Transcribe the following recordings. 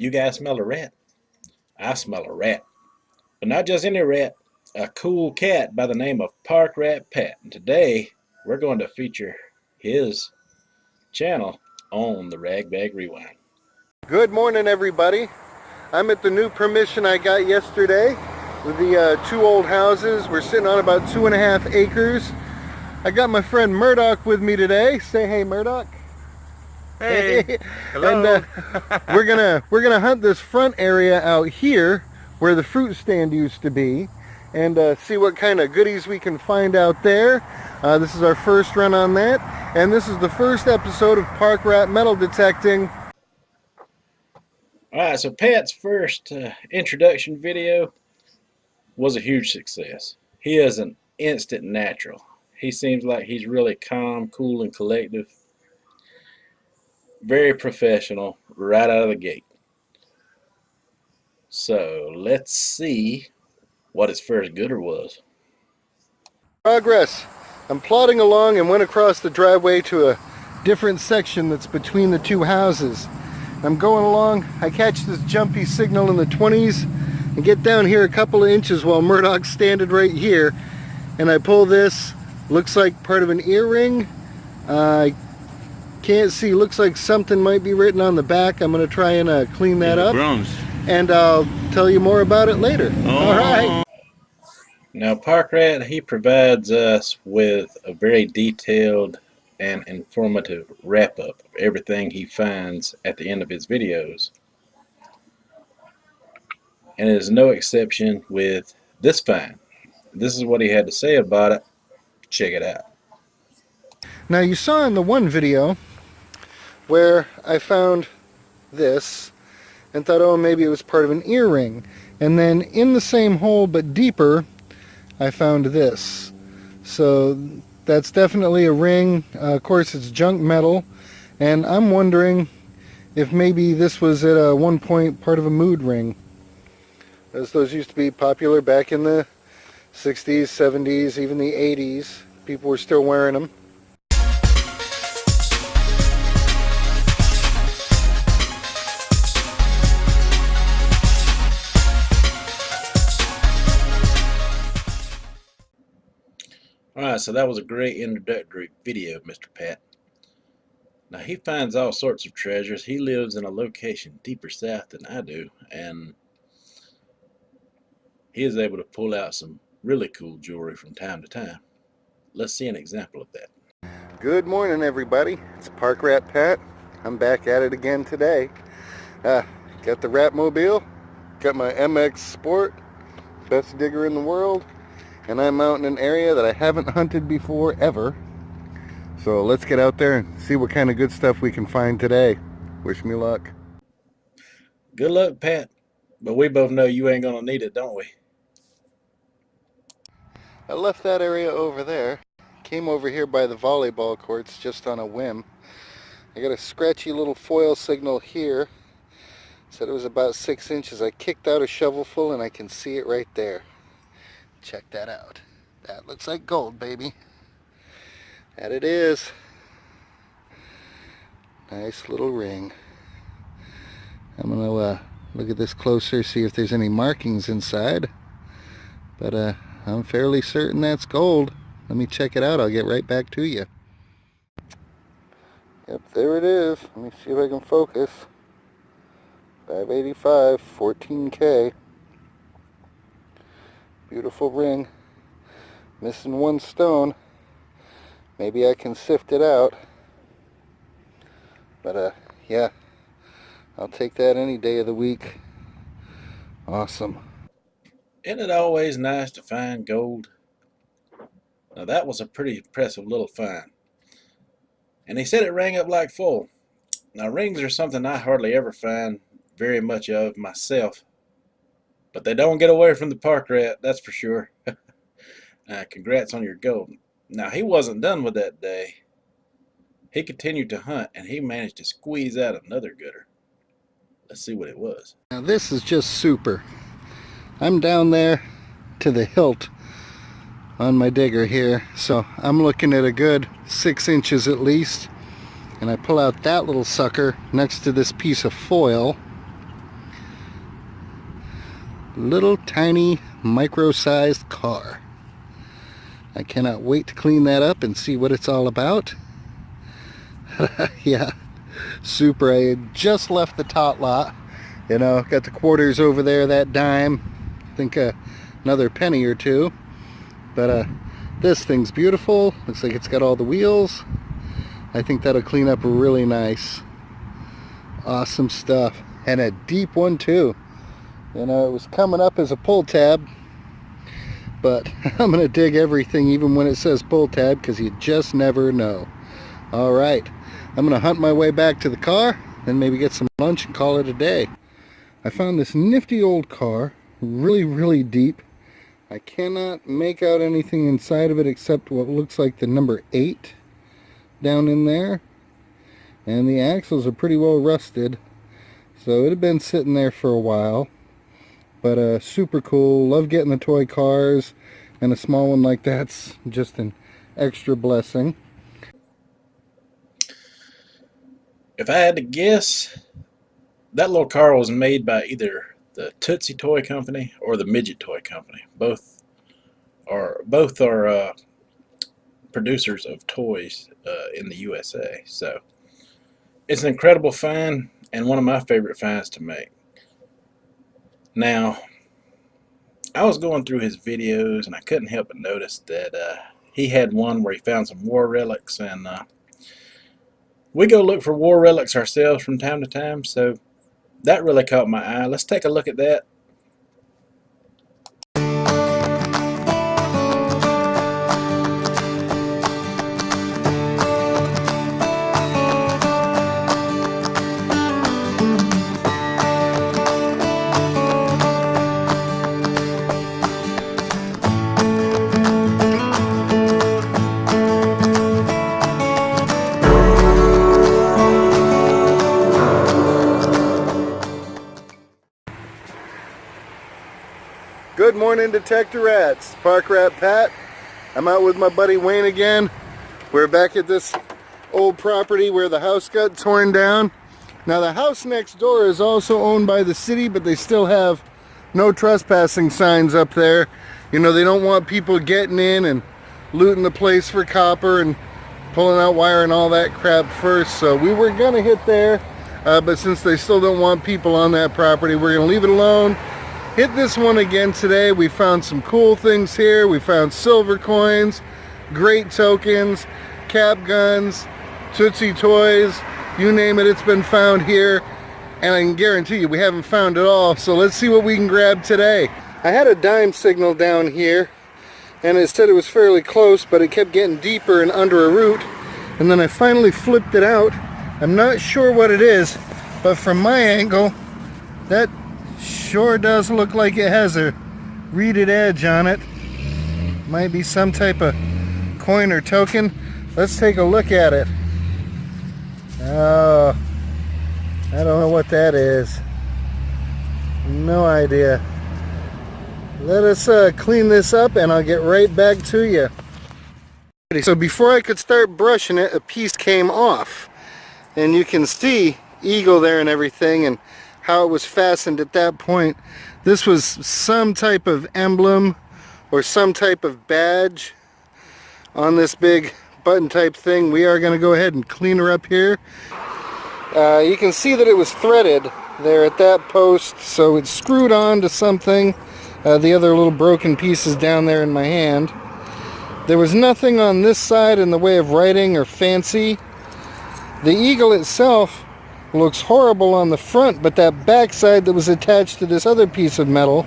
You guys smell a rat? I smell a rat. But not just any rat, a cool cat by the name of Park Rat Pat. And today we're going to feature his channel on the Ragbag Rewind. Good morning, everybody. I'm at the new permission I got yesterday with the two old houses. We're sitting on about 2.5 acres. I got my friend Murdoch with me today. Say hey, Murdoch. Hey. Hello. And we're gonna hunt this front area out here where the fruit stand used to be, and see what kind of goodies we can find out there. This is our first run on that, and this is the first episode of Park Rat Metal Detecting. Alright, so Pat's first introduction video was a huge success. He is an instant natural. He seems like he's really calm, cool, and collective. Very professional right out of the gate. So let's see what his first gooder was. Progress. I'm plodding along and went across the driveway to a different section that's between the two houses. I'm going along, I catch this jumpy signal in the 20s and get down here a couple of inches while Murdoch's standing right here, and I pull this. Looks like part of an earring. I can't see, looks like something might be written on the back. I'm going to try and clean that up. Bronze. And I'll tell you more about it later. Oh. Alright. Now Park Rat, he provides us with a very detailed and informative wrap-up of everything he finds at the end of his videos. And it is no exception with this find. This is what he had to say about it. Check it out. Now you saw in the one video where I found this and thought, oh, maybe it was part of an earring. And then in the same hole but deeper, I found this. So that's definitely a ring. Of course, it's junk metal. And I'm wondering if maybe this was at one point part of a mood ring, as those used to be popular back in the 60s, 70s, even the 80s. People were still wearing them. Alright, so that was a great introductory video, Mr. Pat. Now he finds all sorts of treasures. He lives in a location deeper south than I do, and he is able to pull out some really cool jewelry from time to time. Let's see an example of that. Good morning, everybody. It's Park Rat Pat. I'm back at it again today. Got the Ratmobile, got my MX Sport, best digger in the world, and I'm out in an area that I haven't hunted before ever. So let's get out there and see what kind of good stuff we can find today. Wish me luck. Good luck, Pat. But we both know you ain't gonna need it, don't we? I left that area over there. Came over here by the volleyball courts just on a whim. I got a scratchy little foil signal here. Said it was about 6 inches. I kicked out a shovelful and I can see it right there. Check that out. That looks like gold, baby. That it is. Nice little ring. I'm gonna look at this closer, see if there's any markings inside. But I'm fairly certain that's gold. Let me check it out. I'll get right back to you. Yep, there it is. Let me see if I can focus. 585, 14K. Beautiful ring. Missing one stone. Maybe I can sift it out. But yeah, I'll take that any day of the week. Awesome. Isn't it always nice to find gold? Now that was a pretty impressive little find. And he said it rang up like full. Now rings are something I hardly ever find very much of myself. But they don't get away from the Park Rat, that's for sure. Congrats on your gold. Now he wasn't done with that day. He continued to hunt and he managed to squeeze out another gooder. Let's see what it was. Now this is just super. I'm down there to the hilt on my digger here, so I'm looking at a good 6 inches at least, and I pull out that little sucker next to this piece of foil, little tiny micro-sized car. I cannot wait to clean that up and see what it's all about. Yeah, super. I had just left the tot lot. You know, got the quarters over there, that dime. I think another penny or two. But this thing's beautiful. Looks like it's got all the wheels. I think that'll clean up really nice. Awesome stuff. And a deep one too. You know, it was coming up as a pull tab, but I'm going to dig everything even when it says pull tab, because you just never know. Alright, I'm going to hunt my way back to the car, then maybe get some lunch and call it a day. I found this nifty old car, really deep. I cannot make out anything inside of it except what looks like the number 8 down in there. And the axles are pretty well rusted, so it had been sitting there for a while. But super cool. Love getting the toy cars, and a small one like that's just an extra blessing. If I had to guess, that little car was made by either the Tootsie Toy Company or the Midget Toy Company. Both are producers of toys in the USA. So it's an incredible find and one of my favorite finds to make. Now, I was going through his videos and I couldn't help but notice that he had one where he found some war relics, and we go look for war relics ourselves from time to time, so that really caught my eye. Let's take a look at that. Good morning, Detector Rats. Park Rat Pat. I'm out with my buddy Wayne again. We're back at this old property where the house got torn down. Now the house next door is also owned by the city, but they still have no trespassing signs up there. You know, they don't want people getting in and looting the place for copper and pulling out wire and all that crap first. So we were gonna hit there, but since they still don't want people on that property, we're gonna leave it alone. Hit this one again today. We found some cool things here. We found silver coins, great tokens, cap guns, Tootsie toys, you name it, it's been found here. And I can guarantee you we haven't found it all, so let's see what we can grab today. I had a dime signal down here, and it said it was fairly close, but it kept getting deeper and under a root. And then I finally flipped it out. I'm not sure what it is, but from my angle, that sure does look like it has a reeded edge on it. Might be some type of coin or token. Let's take a look at it. Oh, I don't know what that is. No idea. Let us clean this up and I'll get right back to you. So before I could start brushing it, a piece came off. And you can see eagle there and everything, and how it was fastened at that point. This was some type of emblem or some type of badge on this big button type thing. We are going to go ahead and clean her up here. You can see that it was threaded there at that post, so it's screwed on to something. The other little broken pieces down there in my hand. There was nothing on this side in the way of writing or fancy. The eagle itself looks horrible on the front, but that back side that was attached to this other piece of metal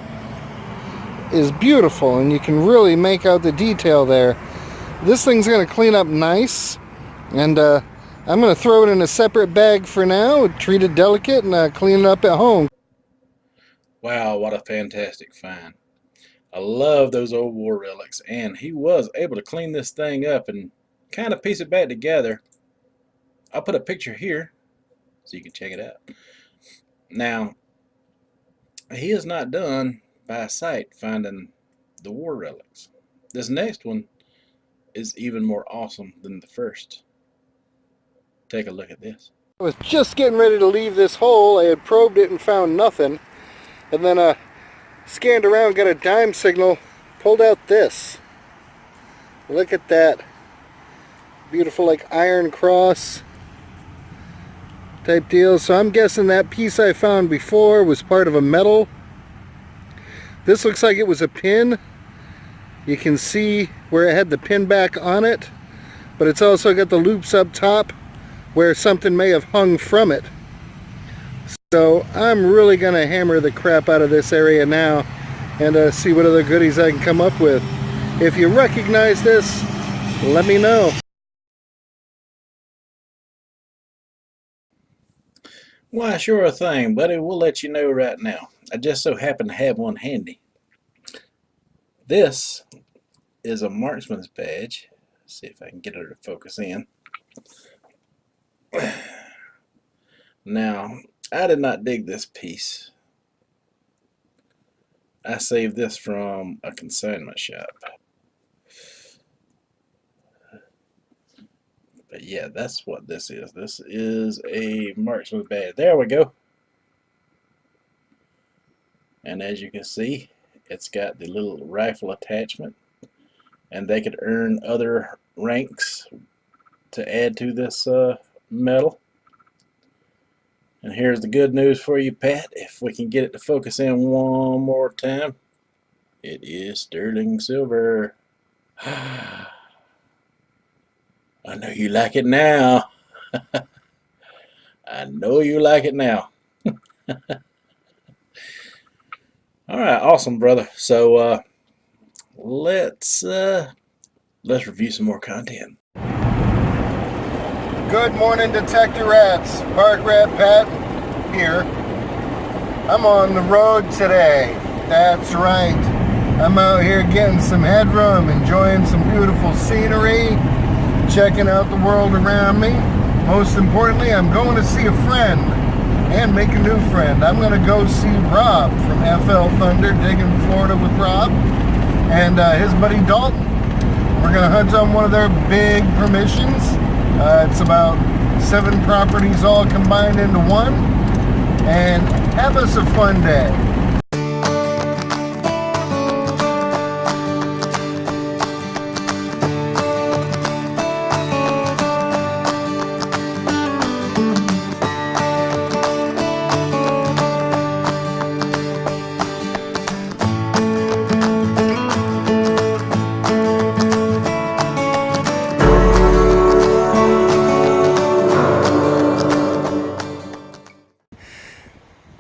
is beautiful, and you can really make out the detail there. This thing's going to clean up nice, and I'm going to throw it in a separate bag for now, treat it delicate, and clean it up at home. Wow, what a fantastic find. I love those old war relics, and he was able to clean this thing up and kind of piece it back together. I'll put a picture here so you can check it out. Now, he is not done by sight finding the war relics. This next one is even more awesome than the first. Take a look at this. I was just getting ready to leave this hole. I had probed it and found nothing. And then scanned around, got a dime signal, pulled out this. Look at that. Beautiful, like, iron cross type deal. So I'm guessing that piece I found before was part of a medal. This looks like it was a pin. You can see where it had the pin back on it, but it's also got the loops up top where something may have hung from it. So I'm really going to hammer the crap out of this area now and see what other goodies I can come up with. If you recognize this, let me know. Why, sure thing, buddy. We'll let you know right now. I just so happen to have one handy. This is a marksman's badge. Let's see if I can get her to focus in. Now, I did not dig this piece. I saved this from a consignment shop. But yeah, that's what this is. This is a marksman's badge. There we go. And as you can see, it's got the little rifle attachment. And they could earn other ranks to add to this medal. And here's the good news for you, Pat. If we can get it to focus in one more time, it is sterling silver. I know you like it now. I know you like it now. Alright, awesome, brother. So let's review some more content. Good morning, Detector Rats. Park Rat Pat here. I'm on the road today. That's right. I'm out here getting some headroom, enjoying some beautiful scenery, checking out the world around me. Most importantly, I'm going to see a friend and make a new friend. I'm going to go see Rob from FL Thunder, Digging Florida with Rob, and his buddy Dalton. We're going to hunt on one of their big permissions. It's about 7 properties all combined into one, and have us a fun day.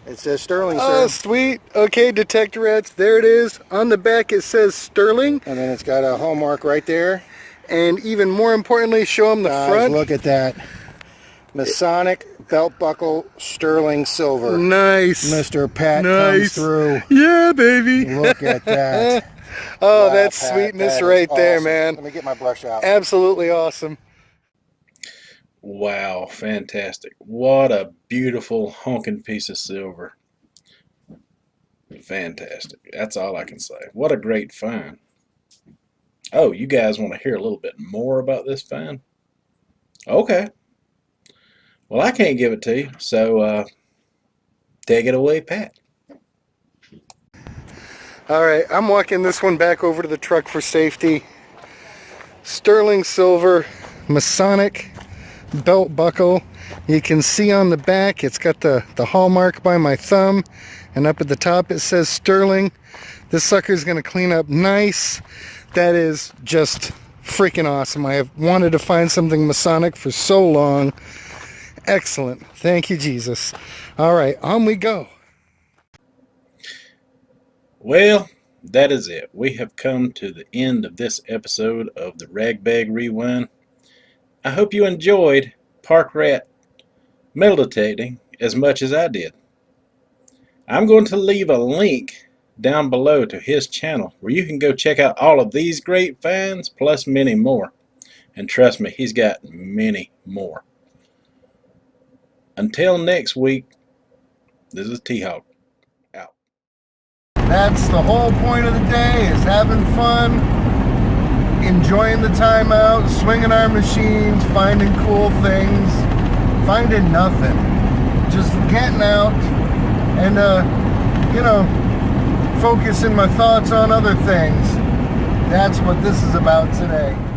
It says Sterling, sir. Oh, sweet. Okay, Detector Rats, there it is. On the back it says Sterling. And then it's got a hallmark right there. And even more importantly, show them the front. Look at that. Masonic belt buckle, sterling silver. Nice. Mr. Pat comes through. Yeah, baby. Look at that. Oh, wow, that's Pat, sweetness that right there, awesome. Man. Let me get my brush out. Absolutely awesome. Wow, fantastic. What a beautiful honking piece of silver. Fantastic. That's all I can say. What a great find. Oh, you guys want to hear a little bit more about this find? Okay. Well, I can't give it to you, so take it away, Pat. All right, I'm walking this one back over to the truck for safety. Sterling silver, Masonic belt buckle. You can see on the back it's got the hallmark by my thumb, and up at the top it says Sterling. This sucker's gonna clean up nice. That is just freaking awesome. I have wanted to find something Masonic for so long. Excellent. Thank you, Jesus. All right, on we go. Well, that is it. We have come to the end of this episode of the Ragbag Rewind. I hope you enjoyed Park Rat metal detecting as much as I did. I'm going to leave a link down below to his channel where you can go check out all of these great finds plus many more. And trust me, he's got many more. Until next week, this is T-Hawk out. That's the whole point of the day, is having fun, enjoying the time out, swinging our machines, finding cool things, finding nothing. Just getting out and, you know, focusing my thoughts on other things. That's what this is about today.